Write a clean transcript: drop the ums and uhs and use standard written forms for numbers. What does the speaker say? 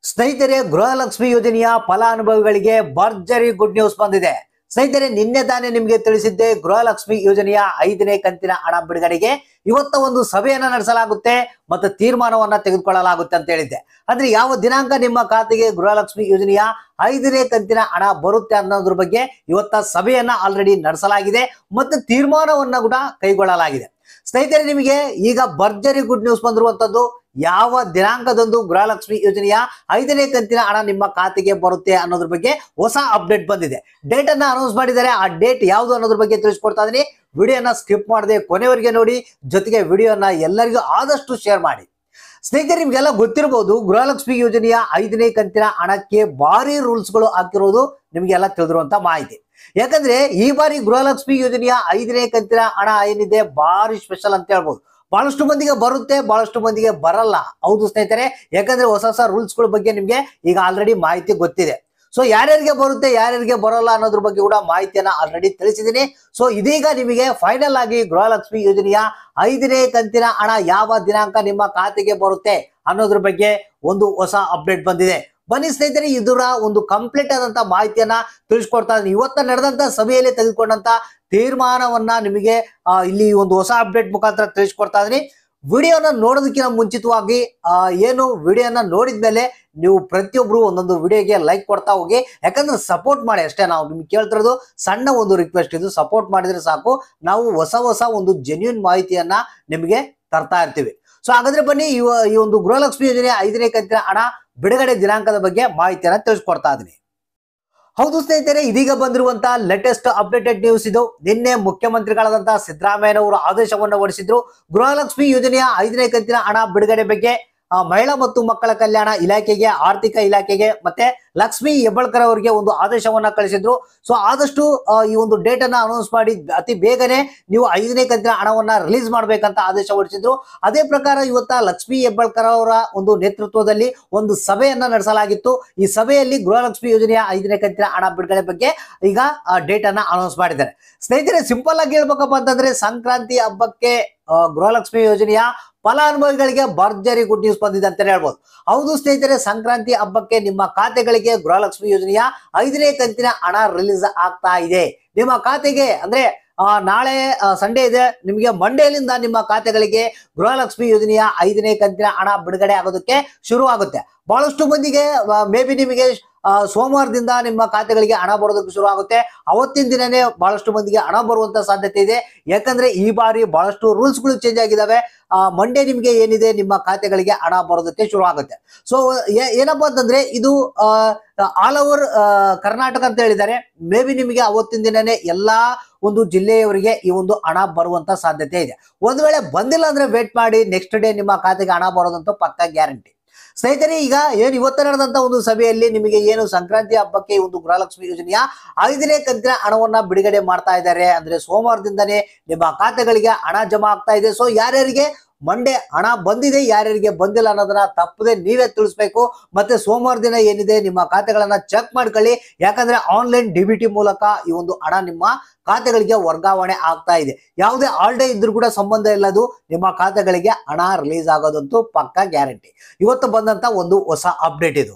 ಸ್ನೇಹಿತರೆ, ಗೃಹಲಕ್ಷ್ಮಿ ಯೋಜನೆಯ ಫಲಾನುಭವಿಗಳಿಗೆ ಭರ್ಜರಿ ಗುಡ್ ನ್ಯೂಸ್ ಬಂದಿದೆ. ಸ್ನೇಹಿತರೆ, ನಿನ್ನೆ ತಾನೇ ನಿಮಗೆ ತಿಳಿಸಿದ್ದೆ ಗೃಹಲಕ್ಷ್ಮಿ ಯೋಜನೆಯ 5ನೇ ಕಂತಿನ ಹಣ ಬಿಡುಗಡೆಗೆ ಇವತ್ತ ಒಂದು ಸಭೆಯನ್ನ ನಡೆಸಲಾಗುತ್ತೆ ಮತ್ತು ತೀರ್ಮಾನವನ್ನ ತೆಗೆದುಕೊಳ್ಳಲಾಗುತ್ತೆ ಅಂತ ಹೇಳಿದ್ದೆ. ಆದ್ರೆ ಯಾವ ದಿನಾಂಕ ನಿಮ್ಮ ಖಾತೆಗೆ ಗೃಹಲಕ್ಷ್ಮಿ ಯೋಜನೆಯ 5ನೇ ಕಂತಿನ ಹಣ ಬರುತ್ತೆ ಅನ್ನೋದ್ರ ಬಗ್ಗೆ ಇವತ್ತ ಸಭೆಯನ್ನ ಆಲ್ರೆಡಿ ನಡೆಸಲಾಗಿದೆ ಮತ್ತು ತೀರ್ಮಾನವನ್ನ ಕೂಡ ಕೈಗೊಳ್ಳಲಾಗಿದೆ. ಸ್ನೇಹಿತರೆ, ನಿಮಗೆ ಈಗ ಭರ್ಜರಿ ಗುಡ್ ನ್ಯೂಸ್ ಬಂದಿರುವಂತದ್ದು ಯಾವ ದಿನಾಂಕದಂದು ಗೃಹಲಕ್ಷ್ಮಿ ಯೋಜನೆಯ 5ನೇ ಕಂತಿನ ಹಣ ನಿಮ್ಮ ಖಾತೆಗೆ ಬರುತ್ತೆ ಅನ್ನೋದ್ರ ಬಗ್ಗೆ ಹೊಸ ಅಪ್ಡೇಟ್ ಬಂದಿದೆ. ಡೇಟ್ ಅನ್ನ ಅನೌನ್ಸ್ ಮಾಡಿದ್ದಾರೆ. ಆ ಡೇಟ್ ಯಾವುದು ಅನ್ನೋದ್ರ ಬಗ್ಗೆ ತಿಳಿಸ್ಕೊಡ್ತಾ ಇದೀನಿ. ವಿಡಿಯೋನ ಸ್ಕಿಪ್ ಮಾಡದೆ ಕೊನೆವರೆಗೆ ನೋಡಿ, ಜೊತೆಗೆ ವಿಡಿಯೋನ ಎಲ್ಲರಿಗೂ ಆದಷ್ಟು ಶೇರ್ ಮಾಡಿ. ಸ್ನೇಹಿತರೆ, ನಿಮ್ಗೆಲ್ಲ ಗೊತ್ತಿರಬಹುದು, ಗೃಹಲಕ್ಷ್ಮಿ ಯೋಜನೆಯ 5ನೇ ಕಂತಿನ ಹಣಕ್ಕೆ ಭಾರಿ ರೂಲ್ಸ್ ಗಳು ಹಾಕಿರೋದು ನಿಮ್ಗೆಲ್ಲ ತಿಳಿದಿರುವಂತ ಮಾಹಿತಿ. ಯಾಕಂದ್ರೆ ಈ ಬಾರಿ ಗೃಹಲಕ್ಷ್ಮಿ ಯೋಜನೆಯ 5ನೇ ಕಂತಿನ ಹಣ ಏನಿದೆ ಭಾರಿ ಸ್ಪೆಷಲ್ ಅಂತ ಹೇಳ್ಬೋದು. ಬಹಳಷ್ಟು ಮಂದಿಗೆ ಬರುತ್ತೆ, ಬಹಳಷ್ಟು ಮಂದಿಗೆ ಬರಲ್ಲ. ಹೌದು ಸ್ನೇಹಿತರೆ, ಯಾಕಂದ್ರೆ ಹೊಸ ಹೊಸ ರೂಲ್ಸ್ ಗಳ ಬಗ್ಗೆ ನಿಮ್ಗೆ ಈಗ ಆಲ್ರೆಡಿ ಮಾಹಿತಿ ಗೊತ್ತಿದೆ. ಸೊ ಯಾರ್ಯಾರಿಗೆ ಬರುತ್ತೆ, ಯಾರ್ಯಾರಿಗೆ ಬರೋಲ್ಲ ಅನ್ನೋದ್ರ ಬಗ್ಗೆ ಕೂಡ ಮಾಹಿತಿಯನ್ನ ಆಲ್ರೆಡಿ ತಿಳಿಸಿದ್ದೀನಿ. ಸೊ ಇದೀಗ ನಿಮಗೆ ಫೈನಲ್ ಆಗಿ ಗೃಹಲಕ್ಷ್ಮಿ ಯೋಜನೆಯ 5ನೇ ಕಂತಿನ ಹಣ ಯಾವ ದಿನಾಂಕ ನಿಮ್ಮ ಖಾತೆಗೆ ಬರುತ್ತೆ ಅನ್ನೋದ್ರ ಬಗ್ಗೆ ಒಂದು ಹೊಸ ಅಪ್ಡೇಟ್ ಬಂದಿದೆ. ಬನ್ನಿ ಸ್ನೇಹಿತರೆ, ಇದರ ಒಂದು ಕಂಪ್ಲೀಟ್ ಆದಂತ ಮಾಹಿತಿಯನ್ನ ತಿಳಿಸ್ಕೊಡ್ತಾ ಇದ್ದೀನಿ. ಇವತ್ತ ನಡೆದಂತ ಸಭೆಯಲ್ಲಿ ತೆಗೆದುಕೊಂಡಂತ ತೀರ್ಮಾನವನ್ನ ನಿಮಗೆ ಇಲ್ಲಿ ಒಂದು ಹೊಸ ಅಪ್ಡೇಟ್ ಮುಖಾಂತರ ತಿಳಿಸ್ಕೊಡ್ತಾ ಇದ್ದೀನಿ. ವಿಡಿಯೋನ ನೋಡೋದಕ್ಕಿಂತ ಮುಂಚಿತವಾಗಿ ಏನು ವಿಡಿಯೋನ ನೋಡಿದ್ಮೇಲೆ ನೀವು ಪ್ರತಿಯೊಬ್ರು ಒಂದೊಂದು ವಿಡಿಯೋಗೆ ಲೈಕ್ ಕೊಡ್ತಾ ಹೋಗಿ. ಯಾಕಂದ್ರೆ ಸಪೋರ್ಟ್ ಮಾಡಿ ಅಷ್ಟೇ. ನಾವು ನಿಮ್ಗೆ ಕೇಳ್ತಿರೋದು ಸಣ್ಣ ಒಂದು ರಿಕ್ವೆಸ್ಟ್, ಇದು ಸಪೋರ್ಟ್ ಮಾಡಿದ್ರೆ ಸಾಕು. ನಾವು ಹೊಸ ಹೊಸ ಒಂದು ಜೆನ್ಯೂನ್ ಮಾಹಿತಿಯನ್ನ ನಿಮಗೆ ತರ್ತಾ ಇರ್ತೀವಿ. ಸೊ ಹಾಗಾದ್ರೆ ಬನ್ನಿ, ಈ ಒಂದು ಗೃಹಲಕ್ಷ್ಮಿ ಯೋಜನೆ 5ನೇ ಕಂತಿನ ಹಣ ಬಿಡುಗಡೆ ದಿನಾಂಕದ ಬಗ್ಗೆ ಮಾಹಿತಿಯನ್ನ ತಿಳಿಸ್ಕೊಡ್ತಾ ಇದ್ದೀನಿ. ಹೌದು ಸ್ನೇಹಿತರೆ, ಇದೀಗ ಬಂದಿರುವಂತಹ ಲೇಟೆಸ್ಟ್ ಅಪ್ಡೇಟೆಡ್ ನ್ಯೂಸ್ ಇದು. ನಿನ್ನೆ ಮುಖ್ಯಮಂತ್ರಿಗಳಾದಂತಹ ಸಿದ್ದರಾಮಯ್ಯನವರು ಆದೇಶವನ್ನು ಹೊರಡಿಸಿದ್ರು. ಗೃಹಲಕ್ಷ್ಮಿ ಯೋಜನೆಯ 5ನೇ ಕಂತಿನ ಹಣ ಬಿಡುಗಡೆ ಬಗ್ಗೆ ಮಹಿಳಾ ಮತ್ತು ಮಕ್ಕಳ ಕಲ್ಯಾಣ ಇಲಾಖೆಗೆ, ಆರ್ಥಿಕ ಇಲಾಖೆಗೆ ಮತ್ತೆ ಲಕ್ಷ್ಮಿ ಹೆಬ್ಬಾಳ್ಕರ್ ಅವರಿಗೆ ಒಂದು ಆದೇಶವನ್ನ ಕಳಿಸಿದ್ರು. ಸೊ ಆದಷ್ಟು ಈ ಒಂದು ಡೇಟ್ ಅನ್ನ ಅನೌನ್ಸ್ ಮಾಡಿ ಅತಿ ಬೇಗನೆ ನೀವು 5ನೇ ಕಂತಿನ ಹಣವನ್ನ ರಿಲೀಸ್ ಮಾಡ್ಬೇಕಂತ ಆದೇಶ ಹೊರಡಿಸಿದ್ರು. ಅದೇ ಪ್ರಕಾರ ಇವತ್ತ ಲಕ್ಷ್ಮಿ ಹೆಬ್ಬಾಳ್ಕರ್ ಅವರ ಒಂದು ನೇತೃತ್ವದಲ್ಲಿ ಒಂದು ಸಭೆಯನ್ನ ನಡೆಸಲಾಗಿತ್ತು. ಈ ಸಭೆಯಲ್ಲಿ ಗೃಹಲಕ್ಷ್ಮಿ ಯೋಜನೆಯ 5ನೇ ಕಂತಿನ ಹಣ ಬಿಡುಗಡೆ ಬಗ್ಗೆ ಈಗ ಡೇಟ್ ಅನ್ನ ಅನೌನ್ಸ್ ಮಾಡಿದ್ದಾರೆ. ಸ್ನೇಹಿತರೆ, ಸಿಂಪಲ್ ಆಗಿ ಹೇಳ್ಬೇಕಪ್ಪ ಅಂತಂದ್ರೆ ಸಂಕ್ರಾಂತಿ ಹಬ್ಬಕ್ಕೆ ಗೃಹಲಕ್ಷ್ಮಿ ಯೋಜನೆಯ ಫಲಾನುಭವಿಗಳಿಗೆ ಭರ್ಜರಿ ಗುಡ್ ನ್ಯೂಸ್ ಬಂದಿದೆ ಅಂತಾನೆ ಹೇಳ್ಬೋದು. ಹೌದು ಸ್ನೇಹಿತರೆ, ಸಂಕ್ರಾಂತಿ ಹಬ್ಬಕ್ಕೆ ನಿಮ್ಮ ಖಾತೆಗಳಿಗೆ ಗೃಹಲಕ್ಷ್ಮಿ ಯೋಜನೆಯ 5ನೇ ಕಂತಿನ ಹಣ ರಿಲೀಸ್ ಆಗ್ತಾ ಇದೆ. ನಿಮ್ಮ ಖಾತೆಗೆ ಅಂದ್ರೆ ನಾಳೆ ಸಂಡೇ ಇದೆ, ನಿಮಗೆ ಮಂಡೇಲಿಂದ ನಿಮ್ಮ ಖಾತೆಗಳಿಗೆ ಗೃಹಲಕ್ಷ್ಮಿ ಯೋಜನೆಯ 5ನೇ ಕಂತಿನ ಹಣ ಬಿಡುಗಡೆ ಆಗೋದಕ್ಕೆ ಶುರು ಆಗುತ್ತೆ. ಬಹಳಷ್ಟು ಮಂದಿಗೆ ಮೇ ಬಿ ನಿಮಗೆ ಸೋಮವಾರದಿಂದ ನಿಮ್ಮ ಖಾತೆಗಳಿಗೆ ಹಣ ಬರೋದಕ್ಕೆ ಶುರು ಆಗುತ್ತೆ. ಅವತ್ತಿನ ದಿನನೇ ಬಹಳಷ್ಟು ಮಂದಿಗೆ ಹಣ ಬರುವಂತ ಸಾಧ್ಯತೆ ಇದೆ. ಯಾಕಂದ್ರೆ ಈ ಬಾರಿ ಬಹಳಷ್ಟು ರೂಲ್ಸ್ ಗಳು ಚೇಂಜ್ ಆಗಿದಾವೆ. ಮಂಡೇ ನಿಮ್ಗೆ ಏನಿದೆ ನಿಮ್ಮ ಖಾತೆಗಳಿಗೆ ಹಣ ಬರೋದಕ್ಕೆ ಶುರು ಆಗುತ್ತೆ. ಸೊ ಏನಪ್ಪಾ ಅಂತಂದ್ರೆ ಇದು ಆಲ್ ಓವರ್ ಕರ್ನಾಟಕ ಅಂತ ಹೇಳಿದ್ದಾರೆ. ಮೇ ಬಿ ನಿಮಗೆ ಅವತ್ತಿನ ದಿನನೇ ಎಲ್ಲಾ ಒಂದು ಜಿಲ್ಲೆಯವರಿಗೆ ಈ ಒಂದು ಹಣ ಬರುವಂತ ಸಾಧ್ಯತೆ ಇದೆ. ಒಂದ್ ವೇಳೆ ಬಂದಿಲ್ಲ ಅಂದ್ರೆ ವೇಟ್ ಮಾಡಿ, ನೆಕ್ಸ್ಟ್ ಡೇ ನಿಮ್ಮ ಖಾತೆಗೆ ಹಣ ಬರೋದಂತೂ ಪಕ್ಕಾ ಗ್ಯಾರಂಟಿ. ಸ್ನೇಹಿತರೆ, ಈಗ ಏನು ಇವತ್ತು ನಡೆದಂತ ಒಂದು ಸಭೆಯಲ್ಲಿ ನಿಮಗೆ ಏನು ಸಂಕ್ರಾಂತಿ ಹಬ್ಬಕ್ಕೆ ಒಂದು ಗೃಹಲಕ್ಷ್ಮಿ ಯೋಜನೆಯ 5ನೇ ಕಂತಿನ ಹಣವನ್ನ ಬಿಡುಗಡೆ ಮಾಡ್ತಾ ಇದ್ದಾರೆ. ಅಂದ್ರೆ ಸೋಮವಾರದಿಂದನೇ ನಿಮ್ಮ ಖಾತೆಗಳಿಗೆ ಹಣ ಜಮಾ ಆಗ್ತಾ ಇದೆ. ಸೊ ಯಾರ್ಯಾರಿಗೆ ಮಂಡೇ ಹಣ ಬಂದಿದೆ, ಯಾರ್ಯಾರಿಗೆ ಬಂದಿಲ್ಲ ಅನ್ನೋದನ್ನ ತಪ್ಪದೆ ನೀವೇ ತಿಳಿಸ್ಬೇಕು. ಮತ್ತೆ ಸೋಮವಾರ ದಿನ ಏನಿದೆ ನಿಮ್ಮ ಖಾತೆಗಳನ್ನ ಚೆಕ್ ಮಾಡ್ಕೊಳ್ಳಿ. ಯಾಕಂದ್ರೆ ಆನ್ಲೈನ್ ಡಿಬಿಟಿ ಮೂಲಕ ಈ ಒಂದು ಹಣ ನಿಮ್ಮ ಖಾತೆಗಳಿಗೆ ವರ್ಗಾವಣೆ ಆಗ್ತಾ ಇದೆ. ಯಾವುದೇ ಹಾಲಿಡೇ ಇದ್ರೂ ಕೂಡ ಸಂಬಂಧ ಇಲ್ಲದು, ನಿಮ್ಮ ಖಾತೆಗಳಿಗೆ ಹಣ ರಿಲೀಸ್ ಆಗೋದಂತೂ ಪಕ್ಕಾ ಗ್ಯಾರಂಟಿ. ಇವತ್ತು ಬಂದಂತ ಒಂದು ಹೊಸ ಅಪ್ಡೇಟ್ ಇದು.